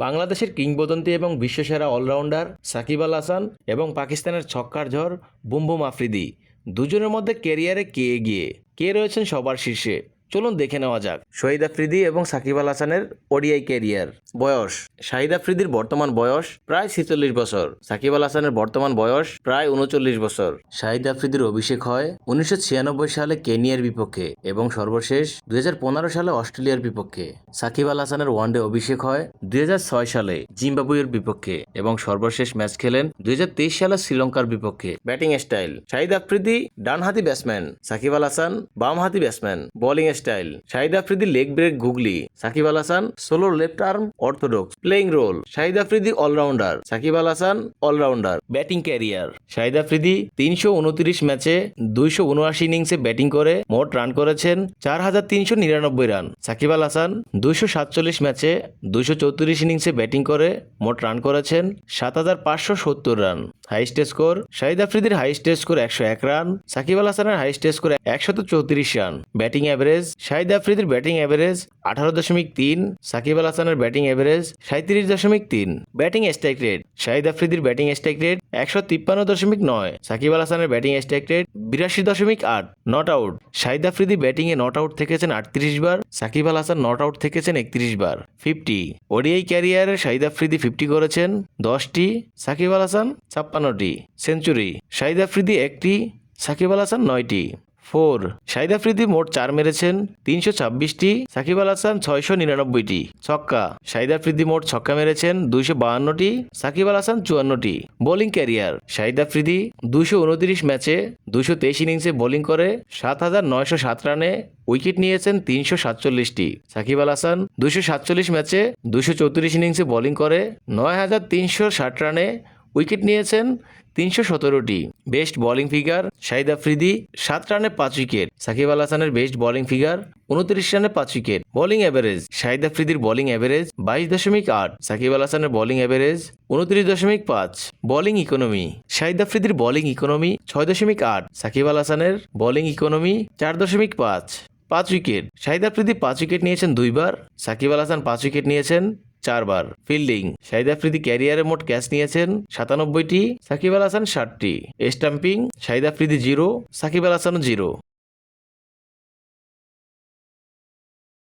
বাংলাদেশের কিংবদন্তি এবং বিশ্বসেরা অলরাউন্ডার সাকিব আল হাসান এবং পাকিস্তানের ছক্কার ঝড় বুম বুম আফ্রিদি দুজনের মধ্যে ক্যারিয়ারে কে এগিয়ে, কে রয়েছেন সবার শীর্ষে, চলুন দেখে নেওয়া যাক। শহীদ আফ্রিদি এবং সাকিব আল হাসানের ওডিআই ক্যারিয়ার। বয়স: শাহিদ আফ্রিদির বর্তমান বয়স প্রায় 46 বছর, সাকিব আল হাসানের বর্তমান বয়স প্রায় 39 বছর। শাহিদ আফ্রিদির অভিষেক হয় 1996 সালে কেনিয়ার বিপক্ষে এবং সর্বশেষ 2015 সালে অস্ট্রেলিয়ার বিপক্ষে। সাকিব আল হাসানের ওয়ানডে অভিষেক হয় 2006 সালে জিম্বাবুয়ের বিপক্ষে এবং সর্বশেষ ম্যাচ খেলেন 2023 সালে শ্রীলঙ্কার বিপক্ষে। ব্যাটিং স্টাইল: শাহিদ আফ্রিদি ডানহাতি ব্যাটসম্যান, সাকিব আল হাসান বামহাতি batsman. Bowling style: Shahid Afridi leg break googly, Shakib Al Hasan slow left arm orthodox. Playing role: Shahid Afridi allrounder, Shakib Al Hasan allrounder. Batting career: Shahid Afridi 329 ম্যাচে 279 ইনিংসে ব্যাটিং করে মোট রান করেছেন 4399 রান। সাকিব আল হাসান 247 ম্যাচে 234 ইনিংসে ব্যাটিং করে মোট রান করেছেন 7570 রান। হাইস্ট স্কোর: শাহিদ আফ্রিদির highest score 101 run, Shakib Al হাসানের highest score 134 run. Batting average: Shahid আফ্রিদির ব্যাটিং অ্যাভারেজ 18.3, সাকিব আল হাসানের batting average 37.3। Batting strike rate: Shahid আফ্রিদির batting strike rate 153.9, Shakib Al হাসানের batting strike rate 82.8। Not out: Shahid Afridi ব্যাটিংয়ে নট আউট থেকেছেন 38 বার, সাকিব আল হাসান নট আউট থেকেছেন 31 বার। 50 ওডিআই ক্যারিয়ারে শাহিদ আফ্রিদি 50 করেছেন 10টি, সাকিব আল হাসান 56টি। সেঞ্চুরি: শাহিদ আফ্রিদি 1টি, সাকিব আল হাসান 9টি। 4 শাহিদ আফ্রিদি মোট 4 মেরেছেন 326টি, সাকিব আল হাসান 699টি। ছক্কা: শাহিদ আফ্রিদি মোট ছক্কা মেরেছেন 252টি, সাকিব আল হাসান 54টি। বোলিং ক্যারিয়ার: শাহিদ আফ্রিদি 229 ম্যাচে 223 ইনিংসে বোলিং করে 7907 রানে উইকেট নিয়েছেন 347টি। সাকিব আল হাসান 247 ম্যাচে 234 ইনিংসে বোলিং করে 9360 রানে উইকেট নিয়েছেন 317টি। Best bowling figure: Shahid Afridi 7 রানে 5 উইকেট, সাকিব আল হাসানের বেস্ট বোলিং ফিগার 29 রানে 5 উইকেট। বোলিং অ্যাভারেজ: শাহিদ আফ্রিদির বোলিং অ্যাভারেজ 22.8, সাকিব আল হাসানের bowling average 29.5। Bowling economy: Shahid আফ্রিদির বোলিং ইকোনমি 6.8, সাকিব আল হাসানের bowling economy 4.5। 5 wicket: Shahid Afridi 5 wicket নিয়েছেন 2 বার, সাকিব আল হাসান 5 উইকেট নিয়েছেন 4 বার। ফিল্ডিং: শাহিদ আফ্রিদি ক্যারিয়ারে মোট ক্যাচ নিয়েছেন 97টি, সাকিব আল হাসান 60টি। স্টাম্পিং: শাহিদ আফ্রিদি 0, সাকিব আল হাসান 0।